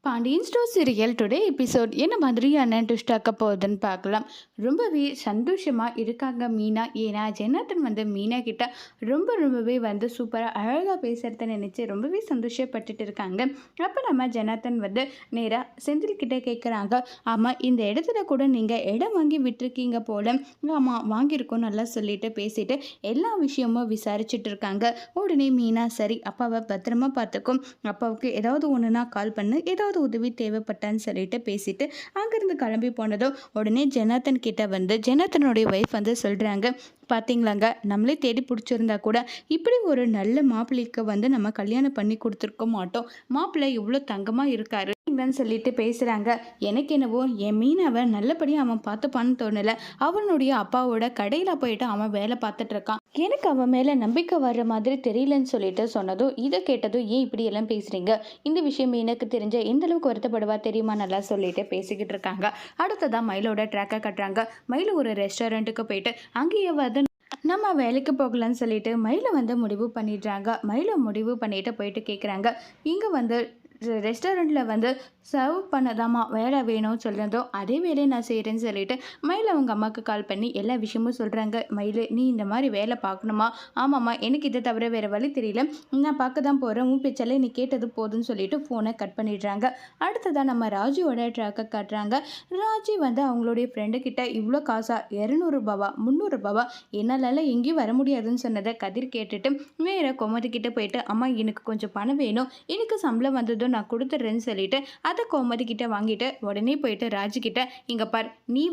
Pandian store serial today episode என்ன மாதிரியான twist ஆக்க போகுதுன்னு பார்க்கலாம். ரொம்பவே சந்தோஷமாக இருக்காங்க மீனா. ஏன்னா ஜெனார்தன் மீனா கிட்ட ரொம்பவே சூப்பராக அழகாக பேசுகிறத நினச்சி ரொம்பவே சந்தோஷப்பட்டுட்டு இருக்காங்க. அப்போ நம்ம ஜெனார்தன் நேராக செந்தில் கிட்டே கேட்குறாங்க. ஆமாம், இந்த இடத்துல கூட நீங்கள் இடம் வாங்கி விட்டுருக்கீங்க போல. ஆமாம், வாங்கியிருக்கோம் நல்லா சொல்லிட்டு பேசிட்டு எல்லா விஷயமும் விசாரிச்சுட்டு இருக்காங்க. உடனே மீனா, சரி அப்பாவை பத்திரமா பார்த்துக்கும், அப்பாவுக்கு ஏதாவது ஒன்றுனா கால் பண்ணு, ஏதாவது உதவி தேவைப்பட்டான்னு சொல்லிட்டு பேசிட்டு அங்கிருந்து கிளம்பி போனதும் உடனே ஜெனார்தன் கிட்ட ஜெனார்தனுடைய ஒய்ஃப் சொல்றாங்க, பார்த்தீங்களாங்க, நம்மளே தேடி பிடிச்சிருந்தா கூட இப்படி ஒரு நல்ல மாப்பிள்ளைக்கு நம்ம கல்யாணம் பண்ணி கொடுத்துருக்க மாட்டோம். மாப்பிள்ளை இவ்வளோ தங்கமாக இருக்காரு சொல்லிட்டு பேசுகிறாங்க. எனக்கு என்னவோ என் மீனாவை நல்லபடியாக அவன் பார்த்துப்பான்னு தோணலை. அவனுடைய அப்பாவோட கடையில் போயிட்டு அவன் வேலை பார்த்துட்டு இருக்கான். எனக்கு அவன் மேலே நம்பிக்கை வர்ற மாதிரி தெரியலன்னு சொல்லிட்டு சொன்னதும் இதை கேட்டதும் ஏன் இப்படி எல்லாம் பேசுகிறீங்க, இந்த விஷயம் எனக்கு தெரிஞ்ச எந்த அளவுக்கு வருத்தப்படுவா தெரியுமா நல்லா சொல்லிட்டு பேசிக்கிட்டு இருக்காங்க. அடுத்ததான் மயிலோட ட்ராக்கை கட்டுறாங்க. மயில் ஒரு ரெஸ்டாரண்ட்டுக்கு போயிட்டு அங்கேயே நம்ம வேலைக்கு போகலான்னு சொல்லிட்டு மயிலை முடிவு பண்ணிடுறாங்க. மயிலை முடிவு பண்ணிட்டு போயிட்டு கேட்குறாங்க, இங்கே ரெஸ்டாரண்ட்டில் சர்வ் பண்ணதாமா வேலை வேணும்னு சொல்கிறதும் அதே வேலையை நான் செய்கிறேன்னு சொல்லிட்டு மயில் அவங்க அம்மாவுக்கு கால் பண்ணி எல்லா விஷயமும் சொல்கிறாங்க. மயில், நீ இந்த மாதிரி வேலை பார்க்கணுமா? ஆமாம்மா, எனக்கு இதை தவிர வேறு வழி தெரியல, நான் பார்க்க தான் போகிறேன், உன் பேச்சாலே நீ கேட்டது போதுன்னு சொல்லிட்டு ஃபோனை கட் பண்ணிடுறாங்க. அடுத்ததான் நம்ம ராஜுவோட ட்ராக்கை காட்டுறாங்க. ராஜி அவங்களுடைய ஃப்ரெண்டுக்கிட்ட இவ்வளோ காசா, 200 ரூபாவா 300 ரூபாவா, என்னால் எங்கேயும் வர முடியாதுன்னு சொன்னதை கதிர் கேட்டுட்டு வேறு கோமதிக்கிட்ட போயிட்டு, அம்மா எனக்கு கொஞ்சம் பணம் வேணும், எனக்கு சம்பளம் வந்ததும் நான் கொடுத்துட்றேன்னு சொல்லிட்டு அதை கோமதி கிட்ட வாங்கிட்டு உடனே போயிட்டு ராஜுக்கிட்ட, இங்கே பார், நீ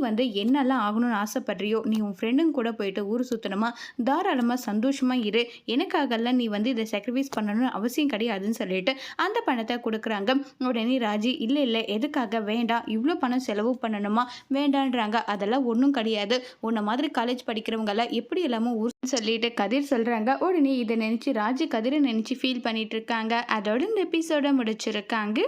என்னெல்லாம் ஆகணும்னு ஆசைப்படுறியோ, நீ உன் ஃப்ரெண்டுங்க கூட போயிட்டு ஊர் சுற்றணுமா, தாராளமாக சந்தோஷமாக இரு, எனக்காகலாம் நீ இதை சாக்ரிஃபைஸ் பண்ணணும்னு அவசியம் கிடையாதுன்னு சொல்லிட்டு அந்த பணத்தை கொடுக்குறாங்க. உடனே ராஜி, இல்லை இல்லை, எதுக்காக, வேண்டாம், இவ்வளோ பணம் செலவு பண்ணணுமா, வேண்டான்றாங்க. அதெல்லாம் ஒன்றும் கிடையாது, உன்னை மாதிரி காலேஜ் படிக்கிறவங்கெல்லாம் எப்படி எல்லாமோ ஊர் சொல்லிட்டு கதிர் சொல்கிறாங்க. உடனே இதை நினச்சி ராஜி கதிரை நினச்சி ஃபீல் பண்ணிட்டு இருக்காங்க. அதோட இந்த எபிசோட முடிச்சிருக்காங்க.